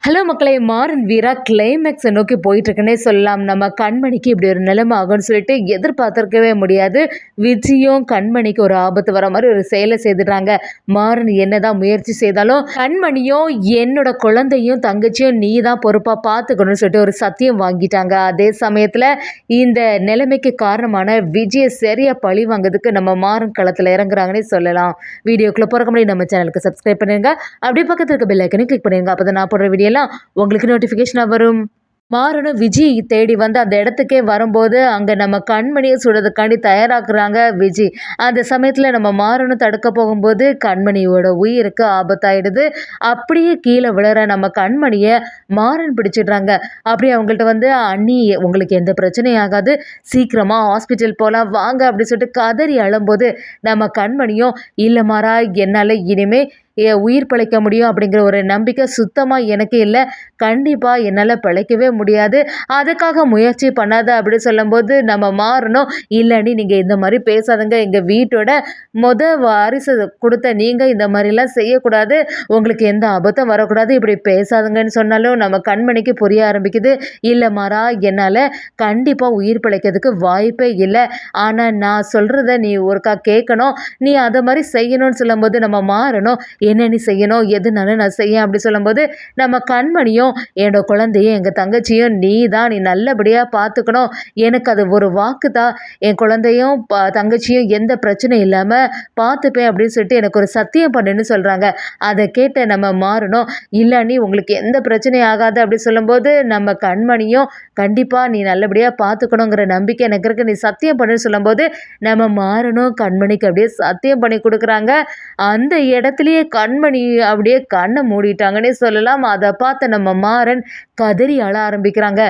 Hello மக்களே, மாறன் வீரா கிளைமேக்ஸை நோக்கி போயிட்டுருக்குன்னே சொல்லலாம். நம்ம கண்மணிக்கு இப்படி ஒரு நிலைமை ஆகும்னு சொல்லிட்டு எதிர்பார்த்துருக்கவே முடியாது. விஜயும் கண்மணிக்கு ஒரு ஆபத்து வர மாதிரி ஒரு செயலை செய்துடுறாங்க. மாறன் என்னதான் முயற்சி செய்தாலும் கண்மணியும் என்னோட குழந்தையும் தங்கச்சியும் நீ தான் பொறுப்பாக பார்த்துக்கணும்னு சொல்லிட்டு ஒரு சத்தியம் வாங்கிட்டாங்க. அதே சமயத்தில் இந்த நிலைமைக்கு காரணமான விஜயை சரியாக பழி வாங்கிறதுக்கு நம்ம மாறன் களத்தில் இறங்குறாங்கன்னே சொல்லலாம். வீடியோக்குள்ளே போகிற முன்னாடி நம்ம சேனலுக்கு சப்ஸ்கிரைப் பண்ணிடுங்க. அப்படியே பக்கத்தில் இருக்க பெல் ஐக்கனையும் கிளிக் பண்ணிடுங்க. அப்போ தான் நான் போடுற வீடியோ உங்களுக்கு நோட்டிபிகேஷனா வரும். மாறனும் விஜய் தேடி வந்து அந்த இடத்துக்கே வரும்போது அங்கே நம்ம கண்மணியை சுடுறதுக்காண்டி தயாராக்குறாங்க விஜய். அந்த சமயத்தில் நம்ம மாறனும் தடுக்க போகும்போது கண்மணியோட உயிருக்கு ஆபத்தாயிடுது. அப்படியே கீழே விழுற நம்ம கண்மணியை மாறன் பிடிச்சிடுறாங்க. அப்படியே அவங்கள்ட்ட வந்து அண்ணி உங்களுக்கு எந்த பிரச்சனையும் ஆகாது, சீக்கிரமாக ஹாஸ்பிட்டல் போகலாம் வாங்க அப்படின்னு சொல்லிட்டு கதறி அழும்போது நம்ம கண்மணியும் இல்லை மாறா, என்னால் இனிமே உயிர் பிழைக்க முடியும் அப்படிங்கிற ஒரு நம்பிக்கை சுத்தமாக எனக்கு இல்லை, கண்டிப்பாக என்னால் பிழைக்கவே முடியாது, அதுக்காக முயற்சி பண்ணாத அப்படின்னு சொல்லும்போது நம்ம மாறணும் இல்லைன்னு நீங்கள் இந்த மாதிரி பேசாதுங்க, எங்கள் வீட்டோட வாரிசு கொடுத்த நீங்கள் இந்த மாதிரிலாம் செய்யக்கூடாது, உங்களுக்கு எந்த ஆபத்தும் வரக்கூடாது, இப்படி பேசாதுங்கன்னு சொன்னாலும் நம்ம கண்மணிக்கு புரிய ஆரம்பிக்குது. இல்லை மாறா, என்னால் கண்டிப்பாக உயிர் பிழைக்கிறதுக்கு வாய்ப்பே இல்லை, ஆனால் நான் சொல்கிறத நீ ஒருக்கா கேட்கணும், நீ அதை மாதிரி செய்யணும்னு சொல்லும்போது நம்ம மாறணும் என்ன நீ செய்யணும், எதுனாலும் நான் செய்ய அப்படி சொல்லும்போது நம்ம கண்மணியும் என்னோட குழந்தையும் எங்கள் தங்கச்சியும் நீ தான், நீ நல்லபடியாக பார்த்துக்கணும், எனக்கு அது ஒரு வாக்கு தான், என் குழந்தையும் தங்கச்சியும் எந்த பிரச்சனையும் இல்லாமல் பார்த்துப்பேன் அப்படின்னு சொல்லிட்டு எனக்கு ஒரு சத்தியம் பண்ணுன்னு சொல்கிறாங்க. அதை கேட்ட நம்ம மாறணும் இல்லை நீ உங்களுக்கு எந்த பிரச்சனையும் ஆகாது அப்படி சொல்லும்போது நம்ம கண்மணியும் கண்டிப்பாக நீ நல்லபடியாக பார்த்துக்கணுங்கிற நம்பிக்கை எனக்கு இருக்கு, நீ சத்தியம் பண்ணுன்னு சொல்லும்போது நம்ம மாறணும் கண்மணிக்கு அப்படியே சத்தியம் பண்ணி கொடுக்குறாங்க. அந்த இடத்துலையே கண்மணி அப்படியே கண்ணை மூடிட்டாங்கன்னே சொல்லலாம். அதை பார்த்த நம்ம மாறன் கதறி அழ ஆரம்பிக்கிறாங்க.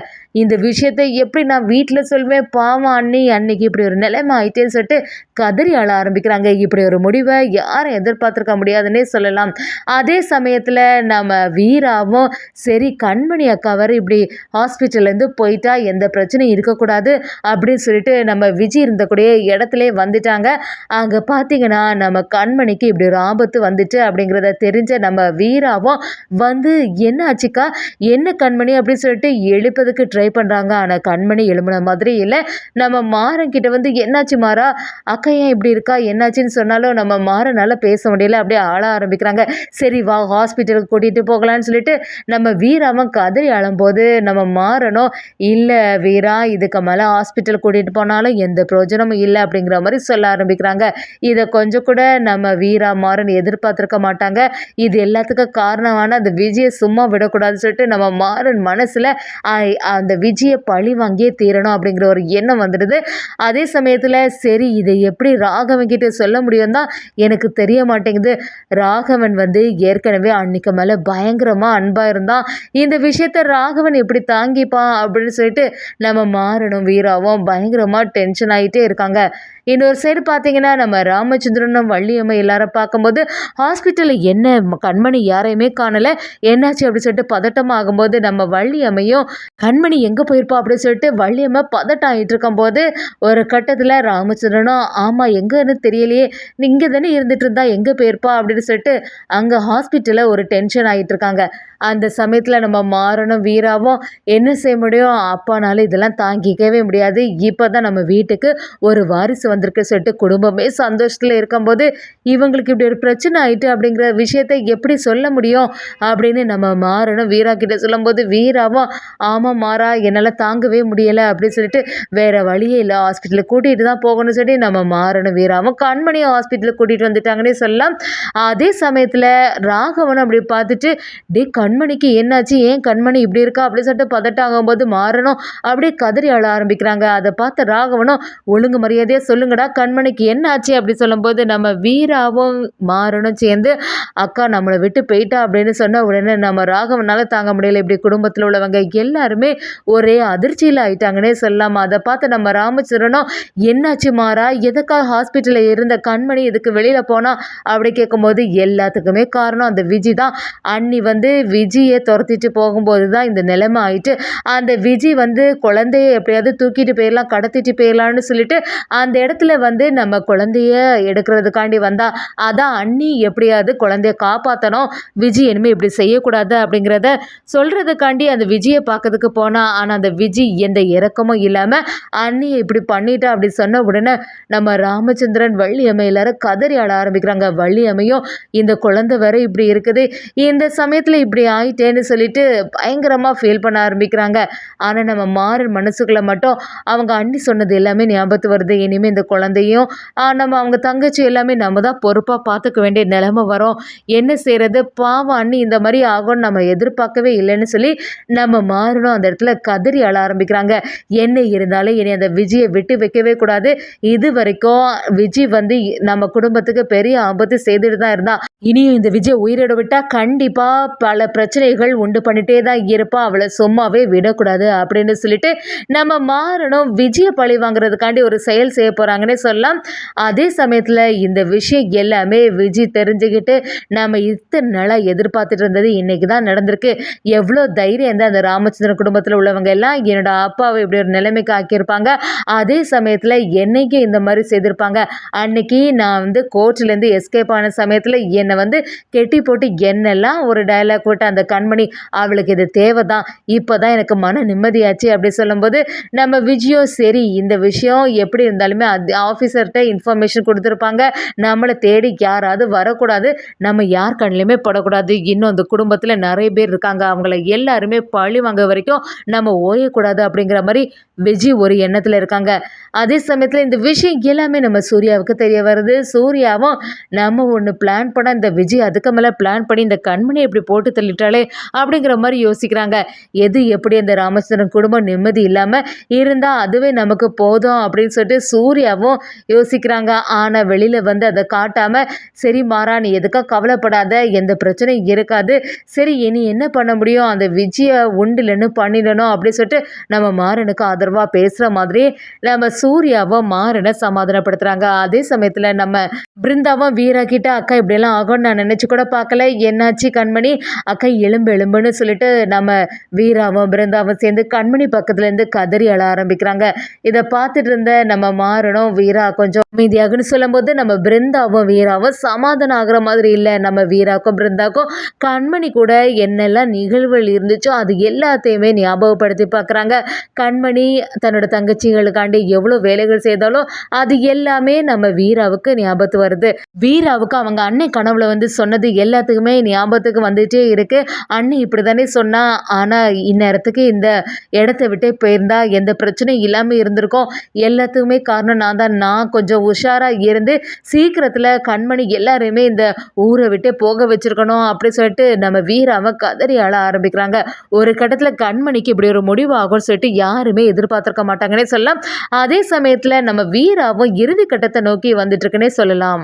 இந்த விஷயத்தை எப்படி நான் வீட்டில் சொல்வேன், பாவம் அண்ணி அன்னைக்கு இப்படி ஒரு நிலைமை ஆயிட்டேன்னு சொல்லிட்டு கதறி அழ ஆரம்பிக்கிறாங்க. இப்படி ஒரு முடிவை யாரும் எதிர்பார்த்துருக்க முடியாதுன்னே சொல்லலாம். அதே சமயத்தில் நம்ம வீராவும் சரி கண்மணி அக்கா வர இப்படி ஹாஸ்பிட்டல்லேருந்து போயிட்டா எந்த பிரச்சனையும் இருக்கக்கூடாது அப்படின்னு சொல்லிட்டு நம்ம விஜய் இருந்தக்கூடிய இடத்துல வந்துட்டாங்க. அங்கே பார்த்தீங்கன்னா நம்ம கண்மணிக்கு இப்படி ஒரு ஆபத்து வந்துட்டு அப்படிங்கிறத தெரிஞ்ச நம்ம வீராவும் வந்து என்ன ஆச்சுக்கா, என்ன கண்மணி அப்படின்னு சொல்லிட்டு எழுப்பதுக்கு ட்ரை பண்ணுறாங்க. ஆனால் கண்மணி எழுப்புன மாதிரி இல்லை. நம்ம மாறன் கிட்ட வந்து என்னாச்சு மாறா, அக்கா ஏன் இப்படி இருக்கா, என்னாச்சுன்னு சொன்னாலும் நம்ம மாறனால பேச முடியல, அப்படியே ஆள ஆரம்பிக்கிறாங்க. சரி வா ஹாஸ்பிட்டலுக்கு கூட்டிகிட்டு போகலான்னு சொல்லிட்டு நம்ம வீராவும் கதறி அழும்போது நம்ம மாறனும் இல்லை வீரா, இதுக்கு மேலே ஹாஸ்பிட்டல் கூட்டிகிட்டு போனாலும் எந்த பிரயோஜனமும் இல்லை அப்படிங்கிற மாதிரி சொல்ல ஆரம்பிக்கிறாங்க. இதை கொஞ்சம் கூட நம்ம வீரா மாறன் எதிர்பார்த்துருக்க மாட்டாங்க. இது எல்லாத்துக்கும் காரணமான அந்த விஜயை சும்மா விடக்கூடாதுன்னு சொல்லிட்டு நம்ம மாறன் மனசில் அந்த விஜயை பழி வாங்கியே தீரணும் அப்படிங்கிற ஒரு எண்ணம் வந்துடுது. அதே சமயத்தில் சரி இதை எப்படி ராகவன் கிட்ட சொல்ல முடியும் தான் எனக்கு தெரிய மாட்டேங்குது. ராகவன் வந்து ஏற்கனவே அன்னைக்கு மேலே பயங்கரமாக அன்பாக இருந்தான், இந்த விஷயத்த ராகவன் எப்படி தாங்கிப்பான் அப்படின்னு சொல்லிட்டு நம்ம மாறனும் வீராவும் பயங்கரமாக டென்ஷன் ஆகிட்டே இருக்காங்க. இன்னொரு சைடு பார்த்தீங்கன்னா நம்ம ராமச்சந்திரனும் வள்ளியம்மை எல்லாரும் பார்க்கும்போது ஹாஸ்பிட்டலில் என்ன கண்மணி யாரையுமே காணலை, என்னாச்சு அப்படின்னு சொல்லிட்டு பதட்டமாக ஆகும்போது நம்ம வள்ளியம்மையும் கண்மணி எங்கே போயிருப்பா அப்படின்னு சொல்லிட்டு வள்ளியம்மை பதட்டம் ஆகிட்டு இருக்கும்போது ஒரு கட்டத்தில் ராமச்சந்திரனும் ஆமாம் எங்கன்னு தெரியலையே, இங்கே தானே இருந்துட்டு இருந்தா எங்கே போயிருப்பா அப்படின்னு சொல்லிட்டு அங்கே ஹாஸ்பிட்டலில் ஒரு டென்ஷன் ஆகிட்டு இருக்காங்க. அந்த சமயத்தில் நம்ம மாறனும் வீராவும் என்ன செய்ய முடியும், அப்பானால இதெல்லாம் தாங்கிக்கவே முடியாது, இப்போ தான் நம்ம வீட்டுக்கு ஒரு வாரிசு வந்திருக்கு சொல்லிட்டு குடும்பமே சந்தோஷத்தில் இருக்கும்போது இவங்களுக்கு இப்படி ஒரு பிரச்சனை ஆயிட்டு அப்படிங்கிற விஷயத்தை எப்படி சொல்ல முடியும் அப்படின்னு நம்ம மாறனும் வீரா கிட்ட சொல்லும்போது வீராவும் ஆமாம் மாறா என்னால் தாங்கவே முடியலை அப்படின்னு சொல்லிட்டு வேற வழியே இல்லை, ஹாஸ்பிட்டலுக்கு கூட்டிகிட்டு தான் போகணும்னு சொல்லி நம்ம மாறனும் வீராவும் கண்மணியை ஹாஸ்பிட்டலுக்கு கூட்டிகிட்டு வந்துட்டாங்கன்னே சொல்லலாம். அதே சமயத்தில் ராகவனும் அப்படி பார்த்துட்டு கண்மணிக்கு என்னாச்சு, ஏன் கண்மணி இப்படி இருக்கா அப்படின்னு சொல்லிட்டு பதட்டாகும்போது மாறனும் அப்படியே கதறி அழ ஆரம்பிக்கிறாங்க. அதை பார்த்த ராகவனும் ஒழுங்கு மரியாதையாக சொல்லுங்கடா கண்மணிக்கு என்ன ஆச்சு அப்படி சொல்லும்போது நம்ம வீராவும் மாறனும் சேர்ந்து அக்கா நம்மளை விட்டு போயிட்டா அப்படின்னு சொன்ன உடனே நம்ம ராகவனால தாங்க முடியல. இப்படி குடும்பத்தில் உள்ளவங்க எல்லாருமே ஒரே அதிர்ச்சியில் ஆயிட்டாங்கன்னே சொல்லலாம். அதை பார்த்து நம்ம ராமச்சந்திரனும் என்னாச்சு மாறா, எதுக்காக ஹாஸ்பிட்டலில் இருந்த கண்மணி இதுக்கு வெளியில் போனா அப்படி கேட்கும்போது எல்லாத்துக்குமே காரணம் அந்த விஜய் தான். அண்ணி வந்து விஜயை துரத்திட்டு போகும்போது தான் இந்த நிலைமை ஆயிட்டு, அந்த விஜய் வந்து குழந்தைய எப்படியாவது தூக்கிட்டு போயிடலாம் கடத்திட்டு போயிடலான்னு சொல்லிட்டு அந்த இடத்துல இடத்துல வந்து நம்ம குழந்தைய எடுக்கிறதுக்காண்டி வந்தா, அதான் அண்ணி எப்படியாவது குழந்தைய காப்பாற்றணும், விஜி இனிமேல் இப்படி செய்யக்கூடாது அப்படிங்கிறத சொல்கிறதுக்காண்டி அந்த விஜயை பார்க்கறதுக்கு போனா. ஆனால் அந்த விஜி எந்த இரக்கமும் இல்லாமல் அண்ணியை இப்படி பண்ணிட்டா அப்படி சொன்ன உடனே நம்ம ராமச்சந்திரன் வள்ளியம்மை எல்லாரும் கதறி அழ ஆரம்பிக்கிறாங்க. வள்ளியம்மையும் இந்த குழந்தை வேற இப்படி இருக்குது, இந்த சமயத்தில் இப்படி ஆயிட்டேன்னு சொல்லிட்டு பயங்கரமாக ஃபீல் பண்ண ஆரம்பிக்கிறாங்க. ஆனால் நம்ம மாறன் மனசுக்குள்ளே மட்டும் அவங்க அண்ணி சொன்னது எல்லாமே ஞாபகத்து வருது. இனிமேல் இந்த குழந்தையும் நம்ம அவங்க தங்கச்சி எல்லாமே நம்ம தான் பொறுப்பாக பார்த்துக்க வேண்டிய நிலைமை வரும். என்ன செய்கிறது, பாவம் அண்ணி இந்த மாதிரி ஆகும்னு நம்ம எதிர்பார்க்கவே இல்லைன்னு சொல்லி நம்ம மாறணும் அந்த இடத்துல கதறி அழ ஆரம்பிக்கிறாங்க. என்ன இருந்தாலும் இனி அந்த விஜயை விட்டு வைக்கவே கூடாது. இது வரைக்கும் விஜி வந்து நம்ம குடும்பத்துக்கு பெரிய ஆபத்து செய்துட்டு தான் இருந்தா. இனியும் இந்த விஜய் உயிரோட விட்டா கண்டிப்பா பல பிரச்சனைகள் உண்டு பண்ணிட்டே தான் இருப்பா. அவளை சும்மாவே விடக்கூடாது அப்படின்னு சொல்லிட்டு நம்ம மாறணும் விஜய பழி வாங்குறதுக்காண்டி ஒரு செயல் செய்ய போறாங்கன்னே சொல்லலாம். அதே சமயத்துல இந்த விஷயம் எல்லாமே விஜய் தெரிஞ்சுக்கிட்டு நம்ம இத்தனை நாளா எதிர்பார்த்துட்டு இருந்தது இன்னைக்கு தான் நடந்திருக்கு. எவ்வளோ தைரியம் தான் அந்த ராமச்சந்திரன் குடும்பத்தில் உள்ளவங்க எல்லாம் என்னோட அப்பாவை இப்படி ஒரு நிலைமைக்கு ஆக்கியிருப்பாங்க. அதே சமயத்தில் என்னைக்கு இந்த மாதிரி செய்திருப்பாங்க. அன்னைக்கு நான் வந்து கோர்ட்லேருந்து எஸ்கேப் ஆன சமயத்தில் என்னை வந்து கெட்டி போட்டு என்னெல்லாம் ஒரு டயலாக் போட்டு அந்த கண்மணி அவளுக்கு இது தேவை தான், இப்போ தான் எனக்கு மன நிம்மதியாச்சு அப்படி சொல்லும்போது நம்ம விஜயும் சரி இந்த விஷயம் எப்படி இருந்தாலுமே ஆஃபீஸர்கிட்ட இன்ஃபர்மேஷன் கொடுத்துருப்பாங்க, நம்மளை தேடி யாராவது வரக்கூடாது, நம்ம யார் கண்ணிலையுமே படக்கூடாது, இன்னும் அந்த குடும்பத்தில் நிறைய பேர் இருக்காங்க, அவங்கள எல்லாருமே பழி வாங்க வரைக்கும் நம்ம ஓயக்கூடாது அப்படிங்கிற மாதிரி விஜய் ஒரு எண்ணத்தில் இருக்காங்க. அதே சமயத்தில் இந்த விஷயம் எல்லாமே நம்ம சூர்யாவுக்கு தெரிய வருது. சூர்யாவும் நம்ம ஒன்று பிளான் பண்ண இந்த விஜய் அதுக்கு மேலே பிளான் பண்ணி இந்த கண்மணி எப்படி போட்டு தள்ளிட்டாலே அப்படிங்கிற மாதிரி யோசிக்கிறாங்க. எது எப்படி அந்த ராமச்சந்திரன் குடும்பம் நிம்மதி இல்லாமல் இருந்தால் அதுவே நமக்கு போதும் அப்படின்னு சொல்லிட்டு சூர்யாவும் யோசிக்கிறாங்க. ஆனால் வெளியில் வந்து அதை காட்டாமல் சரி மாறா நீ எதுக்காக கவலைப்படாத, எந்த பிரச்சனையும் இருக்காது, சரி இனி என்ன பண்ண முடியும், அந்த விஜயை உண்டிலன்னு பண்ணிடணும் அப்படின்னு சொல்லிட்டு நம்ம மாறனுக்கு ஆதரவாக பேசுகிற மாதிரி நம்ம சூர்யாவும் மாறனை சமாதானப்படுத்துகிறாங்க. அதே சமயத்தில் நம்ம பிருந்தாவும் வீரா கிட்ட அக்கா இப்படியெல்லாம் ஆகும்னு நான் நினச்சி கூட பார்க்கல, என்னாச்சு கண்மணி, அக்கா எலும்பு எலும்புன்னு சொல்லிட்டு நம்ம வீராவும் பிருந்தாவும் சேர்ந்து கண்மணி பக்கத்துலேருந்து கதறி அழ ஆரம்பிக்கிறாங்க. இதை பார்த்துட்டு இருந்த நம்ம மாறனும் வீரா கொஞ்சம் அமைதியாகுன்னு சொல்லும்போது நம்ம பிருந்தாவும் வீராவும் சமாதானம் ஆகிற மாதிரி இல்லை. நம்ம வீராக்கும் பிருந்தாக்கும் கண்மணி கூட என்னெல்லாம் நிகழ்வுகள் இருந்துச்சோ அது எல்லாத்தையுமே ஞாபகப்படுத்தி பார்க்குறாங்க. கண்மணி தன்னோட தங்கச்சிகளுக்காண்டி எவ்வளோ வேலைகள் செய்தாலும் அது எல்லாமே நம்ம வீராவுக்கு ஞாபகத்து வருது. வீராவுக்கு அவங்க அண்ணன் கனவுல வந்து சொன்னது எல்லாத்துக்குமே ஞாபகத்துக்கு வந்துட்டே இருக்கு. அண்ணி இப்படி தானே சொன்னா, ஆனால் இந்நேரத்துக்கு இந்த இடத்த விட்டே போயிருந்தா எந்த பிரச்சனையும் இல்லாமல் இருந்திருக்கும், எல்லாத்துக்குமே காரணம் நான் தான், நான் கொஞ்சம் உஷாராக இருந்து சீக்கிரத்தில் கண்மணி எல்லாரையுமே இந்த ஊரை விட்டு போக வச்சிருக்கணும் அப்படி சொல்லிட்டு நம்ம வீராவை கதறி அழ ஆரம்பிக்கிறாங்க. ஒரு கட்டத்தில் கண்மணிக்கு இப்படி ஒரு முடிவு ஆகும்னு சொல்லிட்டு யாருமே எதிர்பார்த்திருக்க மாட்டாங்கன்னே சொல்லலாம். அதே சமயத்தில் நம்ம வீராவும் இறுதி கட்டத்தை நோக்கி வந்துட்டு இருக்குன்னே சொல்லலாம்.